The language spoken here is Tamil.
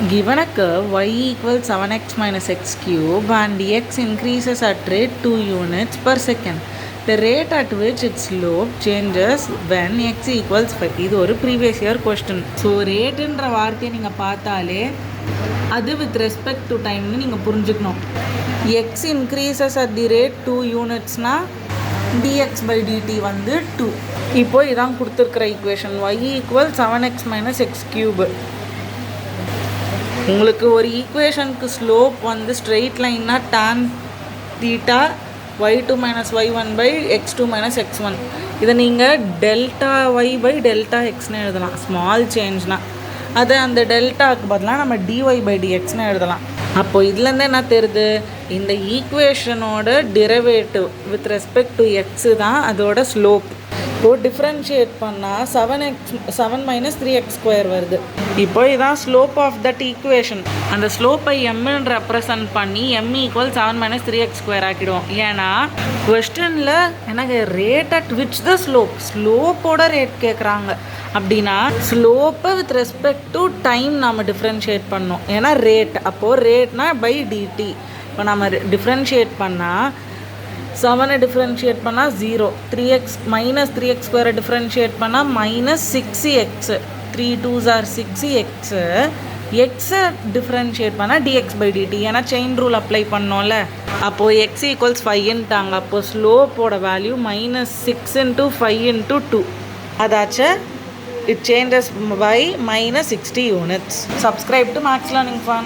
Given a curve y equals 7x minus x cube and x increases at rate 2 units per second. The rate at which its slope changes when x equals 5. இது ஒரு previous year question. ஸோ ரேட்டுன்ற வார்த்தையை நீங்கள் பார்த்தாலே அது வித் ரெஸ்பெக்ட் டு டைம்னு நீங்கள் புரிஞ்சுக்கணும். X increases at the rate 2 யூனிட்ஸ்னால் dx by dt வந்து 2. இப்போ இதான் கொடுத்துருக்குற equation y equal 7x minus x cube. உங்களுக்கு ஒரு ஈக்குவேஷனுக்கு ஸ்லோப் வந்து ஸ்ட்ரெயிட் லைன்னா tan theta y2 minus y1 by x2 minus x1. இதை நீங்கள் டெல்டா y பை டெல்டா எக்ஸ்னு எழுதலாம். ஸ்மால் சேஞ்ச்னா அது அந்த டெல்டாவுக்கு பதிலாக நம்ம dy பை dxன்னு எழுதலாம். அப்போது இதுலேருந்து என்ன தெரியுது, இந்த ஈக்குவேஷனோட derivative with respect to x தான் அதோட ஸ்லோப். இப்போது டிஃப்ரென்ஷியேட் பண்ணால் 7 மைனஸ் 3x² வருது. இப்போ இதான் ஸ்லோப் ஆஃப் தட் ஈக்குவேஷன். அந்த ஸ்லோப்பை எம்ன்னு ரெப்ரசன்ட் பண்ணி m ஈக்குவல் 7 மைனஸ் 3x² ஆக்கிடுவோம். ஏன்னா கொஸ்டினில் எனக்கு ரேட் அட் விச் த ஸ்லோப்போட ரேட் கேட்குறாங்க. அப்படின்னா ஸ்லோப்பை வித் ரெஸ்பெக்ட் டு டைம் நம்ம டிஃப்ரென்ஷியேட் பண்ணோம். ஏன்னா ரேட், அப்போது ரேட்னா பை டிடி. இப்போ நம்ம டிஃப்ரென்ஷியேட் பண்ணால் 7 டிஃப்ரென்ஷியேட் பண்ணால் 0, 3x மைனஸ் 3x² டிஃப்ரென்ஷியேட் பண்ணால் minus 6x, 3 2s are 6x. எக்ஸை டிஃப்ரென்ஷியேட் பண்ணால் dx பை dt. ஏன்னா செயின் ரூல் அப்ளை பண்ணோம்ல. அப்போது x ஈக்குவல்ஸ் 5ன்ட்டாங்க. அப்போது ஸ்லோப்போட வேல்யூ மைனஸ் 6 இன்ட்டு 5 இன்ட்டு 2. அதாச்சு it changes by minus 60 units. Subscribe to Max Learning Fun.